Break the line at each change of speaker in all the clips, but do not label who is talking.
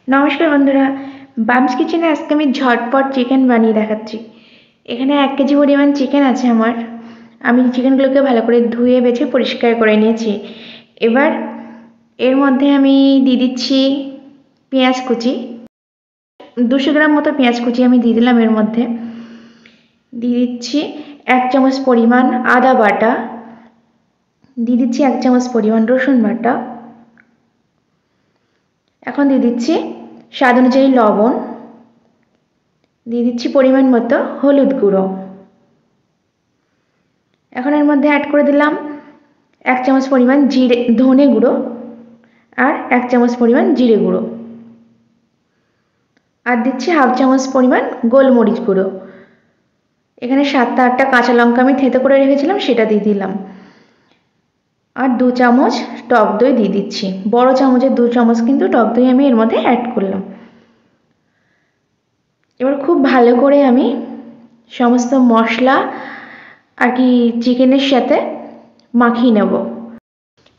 নমস্কার বন্ধুরা, বামস কিচেনে আজকে আমি ঝটপট চিকেন বানিয়ে দেখাচ্ছি। এখানে 1 কেজি পরিমাণ চিকেন আছে আমার। আমি চিকেনগুলোকে ভালো করে ধুয়ে বেছে পরিষ্কার করে নিয়েছি। এবার এর মধ্যে আমি দিয়ে দিচ্ছি পেঁয়াজ কুচি। 200 গ্রাম মতো পেঁয়াজ কুচি আমি দিয়ে দিলাম। এর মধ্যে দিয়ে দিচ্ছি 1 চামচ পরিমাণ আদা বাটা, দিয়ে দিচ্ছি 1 চামচ পরিমাণ রসুন বাটা। এখন দিয়ে দিচ্ছি স্বাদ অনুযায়ী লবণ, দিয়ে দিচ্ছি পরিমাণ মতো হলুদ গুঁড়ো। এখন এর মধ্যে অ্যাড করে দিলাম 1 চামচ পরিমাণ ধনে গুঁড়ো আর 1 চামচ পরিমাণ জিরে গুঁড়ো, আর দিচ্ছি হাফ চামচ পরিমাণ গোলমরিচ গুঁড়ো। এখানে 7টা 8টা কাঁচা লঙ্কা আমি থেঁতো করে রেখেছিলাম, সেটা দিয়ে দিলাম। আর 2 চামচ টক দই দিয়ে দিচ্ছি। বড় চামচের 2 চামচ কিন্তু টক দই আমি এর মধ্যে অ্যাড করলাম। এবার খুব ভালো করে আমি সমস্ত মশলা আর কি চিকেনের সাথে মাখিয়ে নেব।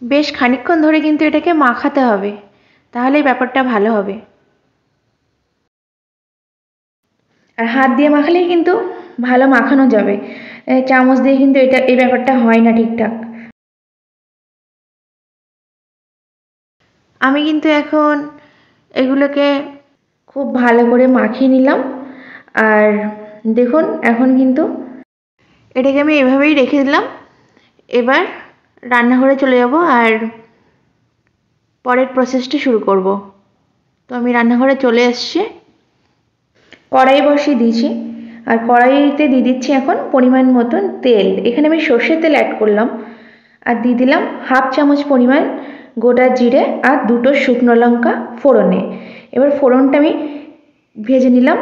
বেশ খানিকক্ষণ ধরে কিন্তু এটাকে মাখাতে হবে, তাহলেই ব্যাপারটা ভালো হবে। আর হাত দিয়ে মাখালেই কিন্তু ভালো মাখানো যাবে, চামচ দিয়ে কিন্তু এই ব্যাপারটা হয় না ঠিকঠাক। আমি কিন্তু এখন এগুলোকে খুব ভালো করে মাখিয়ে নিলাম। আর দেখুন এখন কিন্তু এটাকে আমি এভাবেই রেখে দিলাম। এবার রান্নাঘরে চলে যাব আর পরের প্রসেসটা শুরু করব। তো আমি রান্নাঘরে চলে এসেছি, কড়াই বসিয়ে দিয়েছি। আর কড়াইতে দিয়ে দিচ্ছি এখন পরিমাণ মতন তেল। এখানে আমি সর্ষের তেল অ্যাড করলাম। আর দিয়ে দিলাম হাফ চামচ পরিমাণ গোটা জিরে আর 2টো শুকনো লঙ্কা ফোড়নে। এবার ফোড়নটা আমি ভেজে নিলাম।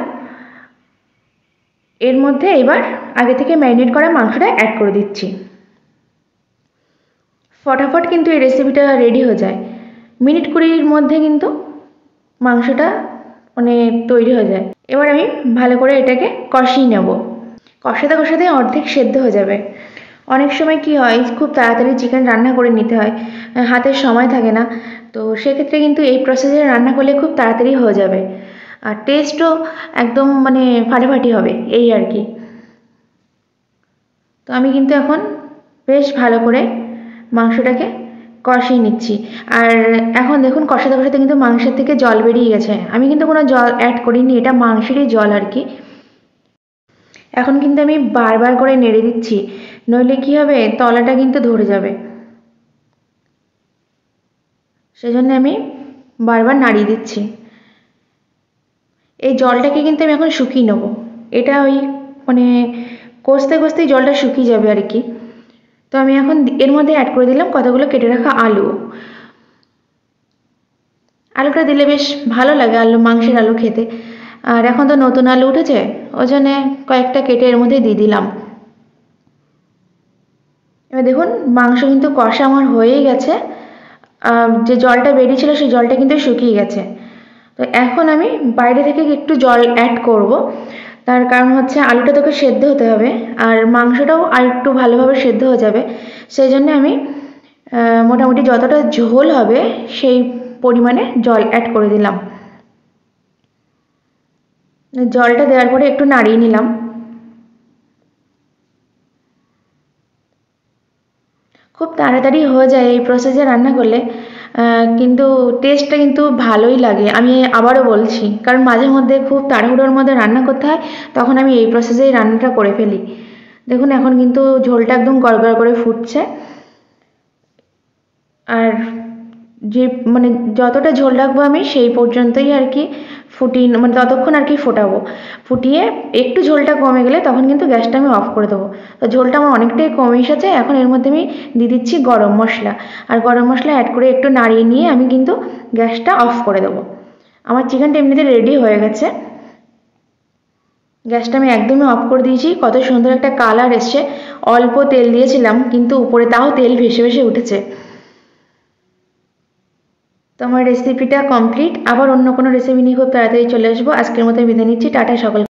এর মধ্যে এবার আগে থেকে ম্যারিনেট করা মাংসটা অ্যাড করে দিচ্ছি। ফটাফট কিন্তু এই রেসিপিটা রেডি হয়ে যায়, মিনিট 20-এর মধ্যে কিন্তু মাংসটা তৈরি হয়ে যায়। এবার আমি ভালো করে এটাকে কষিয়ে নেব। কষাতে কষাতে অর্ধেক সেদ্ধ হয়ে যাবে। অনেক সময় কি হয়, খুব তাড়াতাড়ি চিকেন রান্না করে নিতে হয়, হাতের সময় থাকে না। তো সেক্ষেত্রে কিন্তু এই প্রসেসে রান্না করলে খুব তাড়াতাড়ি হয়ে যাবে, আর টেস্টও একদম ফাটাফাটি হবে এই আর কি। তো আমি কিন্তু এখন বেশ ভালো করে মাংসটাকে কষিয়ে নিচ্ছি। আর এখন দেখুন কষাতে কষাতে কিন্তু মাংসের থেকে জল বেরিয়ে গেছে। আমি কিন্তু কোনো জল অ্যাড করিনি, এটা মাংসেরই জল আর কি। এখন কিন্তু আমি বারবার করে নেড়ে দিচ্ছি, নইলে কি হবে, তলাটা কিন্তু ধরে যাবে। সেজন্য আমি বারবার নাড়িয়ে দিচ্ছি। এই জলটাকে কিন্তু আমি এখন শুকিয়ে নেব। এটা ওই কষতে কষতেই জলটা শুকিয়ে যাবে আর কি। তো আমি এখন এর মধ্যে অ্যাড করে দিলাম কতগুলো কেটে রাখা আলু। আলুটা দিলে বেশ ভালো লাগে, মাংসের আলু খেতে। আর এখন তো নতুন আলু উঠেছে, ওই জন্যে কয়েকটা কেটে এর মধ্যে দিয়ে দিলাম। এবার দেখুন মাংস কিন্তু কষা আমার হয়েই গেছে। যে জলটা বেরিয়েছিল সেই জলটা কিন্তু শুকিয়ে গেছে। তো এখন আমি বাইরে থেকে একটু জল অ্যাড করব, তার কারণ হচ্ছে আলুটা তোকে সেদ্ধ হতে হবে আর মাংসটাও আর একটু ভালোভাবে সেদ্ধ হয়ে যাবে। সেই জন্য আমি মোটামুটি যতটা ঝোল হবে সেই পরিমাণে জল অ্যাড করে দিলাম। জলটা দেওয়ার পরে একটু নাড়িয়ে নিলাম। খুব তাড়াতাড়ি হয়ে যায় এই প্রসেসে রান্না করলে, কিন্তু টেস্টটা কিন্তু ভালোই লাগে। আমি আবারও বলছি, কারণ মাঝে মধ্যে খুব তাড়াহুড়োর মধ্যে রান্না করতে হয়, তখন আমি এই প্রসেসেই রান্নাটা করে ফেলি। দেখুন এখন কিন্তু ঝোলটা একদম গড়গড় করে ফুটছে। আর যে যতটা ঝোল রাখবো আমি সেই পর্যন্তই আর কি ফুটিয়ে ততক্ষণ আর কি ফোটাবো। ফুটিয়ে একটু ঝোলটা কমে গেলে তখন কিন্তু গ্যাসটা আমি অফ করে দেবো। তো ঝোলটা আমার অনেকটাই কমে এসেছে। এখন এর মধ্যে আমি দিয়ে দিচ্ছি গরম মশলা। আর গরম মশলা অ্যাড করে একটু নাড়িয়ে নিয়ে আমি কিন্তু গ্যাসটা অফ করে দেবো। আমার চিকেনটা এমনিতে রেডি হয়ে গেছে। গ্যাসটা আমি একদমই অফ করে দিয়েছি। কত সুন্দর একটা কালার এসছে। অল্প তেল দিয়েছিলাম কিন্তু উপরে তাও তেল ভেসে ভেসে উঠেছে। তো আমার রেসিপিটা কমপ্লিট। আবার অন্য কোনো রেসিপি নিয়ে খুব তাড়াতাড়ি চলে আসবো। আজকের মতো বিদায় নিচ্ছি। টাটা সকলকে।